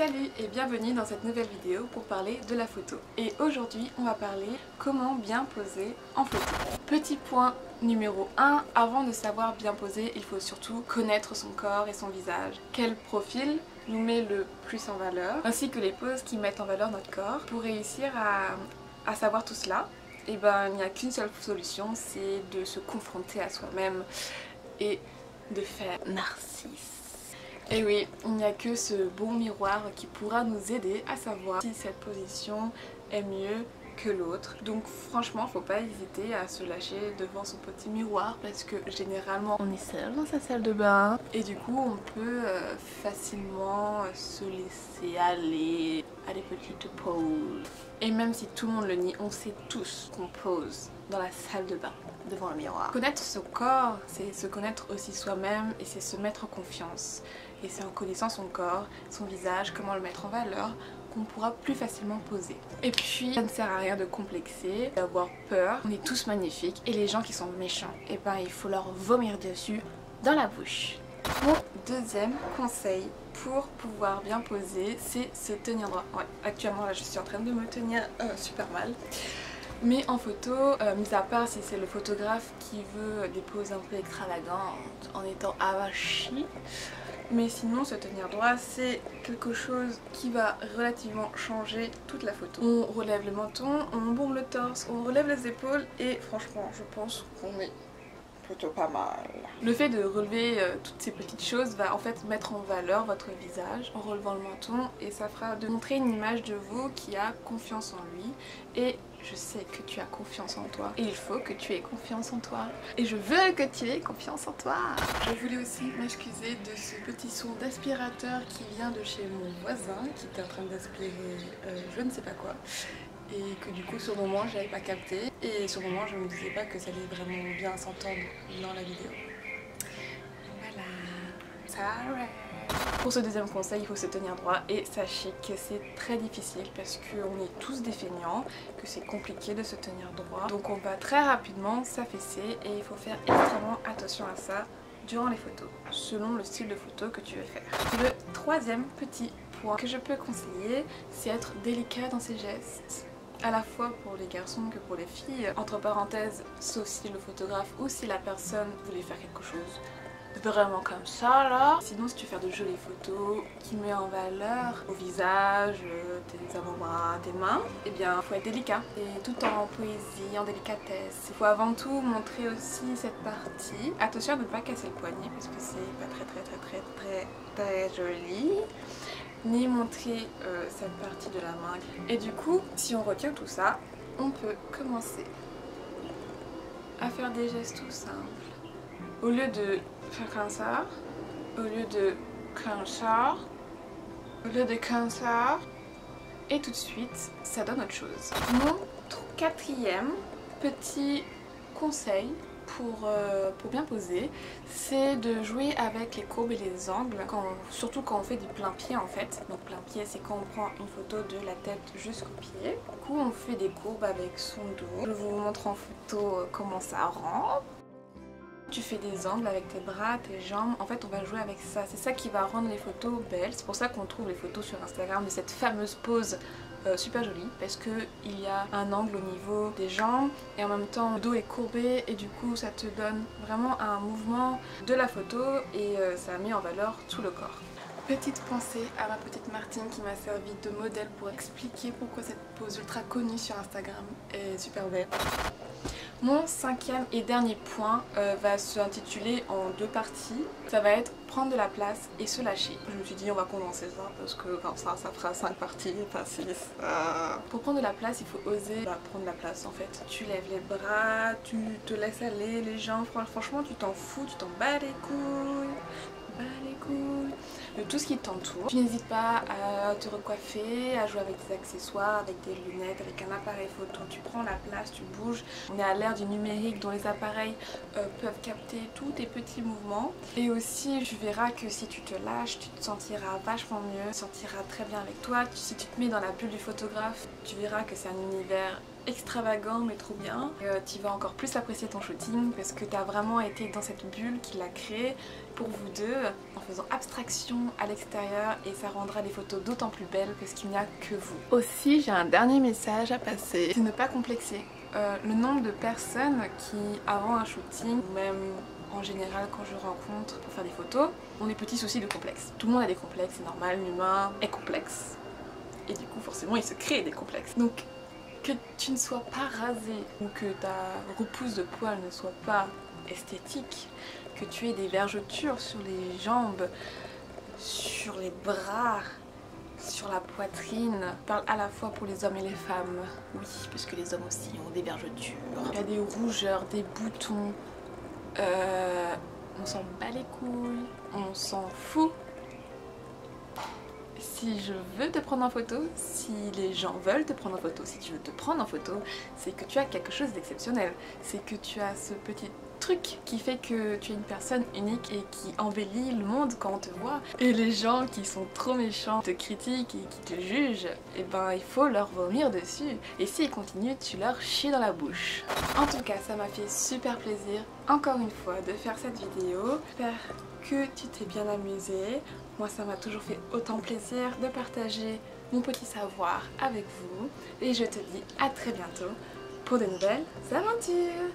Salut et bienvenue dans cette nouvelle vidéo pour parler de la photo. Et aujourd'hui on va parler comment bien poser en photo. Petit point numéro 1, avant de savoir bien poser, il faut surtout connaître son corps et son visage. Quel profil nous met le plus en valeur, ainsi que les poses qui mettent en valeur notre corps. Pour réussir à savoir tout cela, et ben, il n'y a qu'une seule solution, c'est de se confronter à soi-même et de faire narcisse. Et oui, il n'y a que ce bon miroir qui pourra nous aider à savoir si cette position est mieux que l'autre. Donc franchement, faut pas hésiter à se lâcher devant son petit miroir parce que généralement on est seul dans sa salle de bain et du coup on peut facilement se laisser aller à des petites poses. Et même si tout le monde le nie, on sait tous qu'on pose dans la salle de bain devant le miroir. Connaître son corps, c'est se connaître aussi soi-même et c'est se mettre en confiance. Et c'est en connaissant son corps, son visage, comment le mettre en valeur, qu'on pourra plus facilement poser. Et puis, ça ne sert à rien de complexer, d'avoir peur. On est tous magnifiques et les gens qui sont méchants, et ben il faut leur vomir dessus dans la bouche. Mon deuxième conseil pour pouvoir bien poser, c'est se tenir droit. Ouais, actuellement là je suis en train de me tenir super mal. Mais en photo, mis à part si c'est le photographe qui veut des poses un peu extravagantes en étant avachi, mais sinon se tenir droit c'est quelque chose qui va relativement changer toute la photo. On relève le menton, on bombe le torse, on relève les épaules et franchement je pense qu'on est plutôt pas mal. Le fait de relever toutes ces petites choses va en fait mettre en valeur votre visage en relevant le menton et ça fera de montrer une image de vous qui a confiance en lui. Et je sais que tu as confiance en toi et il faut que tu aies confiance en toi et je veux que tu aies confiance en toi. Je voulais aussi m'excuser de ce petit son d'aspirateur qui vient de chez mon voisin qui était en train d'aspirer je ne sais pas quoi et que du coup sur le moment j'avais pas capté et sur le moment je me disais pas que ça allait vraiment bien s'entendre dans la vidéo. Voilà, sorry. Pour ce deuxième conseil, il faut se tenir droit et sachez que c'est très difficile parce qu'on est tous des feignants, que c'est compliqué de se tenir droit. Donc on va très rapidement s'affaisser et il faut faire extrêmement attention à ça durant les photos, selon le style de photo que tu veux faire. Le troisième petit point que je peux conseiller, c'est être délicat dans ses gestes. À la fois pour les garçons que pour les filles, entre parenthèses, sauf si le photographe ou si la personne voulait faire quelque chose vraiment comme ça là. Sinon si tu veux faire de jolies photos qui met en valeur au visage, tes avant-bras, tes mains, et bien il faut être délicat et tout en poésie, en délicatesse. Il faut avant tout montrer aussi cette partie. Attention à ne pas casser le poignet parce que c'est pas très joli. Ni montrer cette partie de la main. Et du coup, si on retient tout ça, on peut commencer à faire des gestes tout simples. Au lieu de faire comme ça, au lieu de comme ça, au lieu de comme ça, et tout de suite, ça donne autre chose. Mon quatrième petit conseil pour bien poser, c'est de jouer avec les courbes et les angles, surtout quand on fait du plein pied en fait. Donc plein pied c'est quand on prend une photo de la tête jusqu'au pied. Du coup on fait des courbes avec son dos. Je vous montre en photo comment ça rend. Tu fais des angles avec tes bras, tes jambes, en fait on va jouer avec ça, c'est ça qui va rendre les photos belles. C'est pour ça qu'on trouve les photos sur Instagram de cette fameuse pose super jolie, parce qu'il y a un angle au niveau des jambes et en même temps le dos est courbé et du coup ça te donne vraiment un mouvement de la photo et ça met en valeur tout le corps. Petite pensée à ma petite Martine qui m'a servi de modèle pour expliquer pourquoi cette pose ultra connue sur Instagram est super belle. Mon cinquième et dernier point va s'intituler en deux parties. Ça va être prendre de la place et se lâcher. Je me suis dit on va condenser ça parce que comme ça fera 5 parties, pas 6. Pour prendre de la place, il faut oser prendre la place en fait. Tu lèves les bras, tu te laisses aller, les jambes, franchement tu t'en fous, tu t'en bats les couilles. De tout ce qui t'entoure. Tu n'hésites pas à te recoiffer, à jouer avec des accessoires, avec des lunettes, avec un appareil photo. Tu prends la place, tu bouges. On est à l'ère du numérique dont les appareils peuvent capter tous tes petits mouvements. Et aussi, tu verras que si tu te lâches, tu te sentiras vachement mieux, tu te sentiras très bien avec toi. Si tu te mets dans la bulle du photographe, tu verras que c'est un univers extravagant mais trop bien. Tu vas encore plus apprécier ton shooting parce que tu as vraiment été dans cette bulle qu'il a créée pour vous deux en faisant abstraction à l'extérieur et ça rendra les photos d'autant plus belles parce qu'il n'y a que vous. Aussi j'ai un dernier message à passer, c'est ne pas complexer. Le nombre de personnes qui avant un shooting ou même en général quand je rencontre pour faire des photos ont des petits soucis de complexe. Tout le monde a des complexes, c'est normal, l'humain est complexe et du coup forcément il se crée des complexes. Donc que tu ne sois pas rasé ou que ta repousse de poils ne soit pas esthétique, que tu aies des vergetures sur les jambes, sur les bras, sur la poitrine, je parle à la fois pour les hommes et les femmes, oui, parce que les hommes aussi ont des vergetures. Il y a des rougeurs, des boutons, on s'en bat les couilles, on s'en fout. Si je veux te prendre en photo, si les gens veulent te prendre en photo, si tu veux te prendre en photo, c'est que tu as quelque chose d'exceptionnel. C'est que tu as ce petit truc qui fait que tu es une personne unique et qui embellit le monde quand on te voit. Et les gens qui sont trop méchants, te critiquent et qui te jugent, et ben il faut leur vomir dessus. Et s'ils continuent, tu leur chies dans la bouche. En tout cas, ça m'a fait super plaisir, encore une fois, de faire cette vidéo. J'espère que tu t'es bien amusé. Moi, ça m'a toujours fait autant plaisir de partager mon petit savoir avec vous. Et je te dis à très bientôt pour de nouvelles aventures.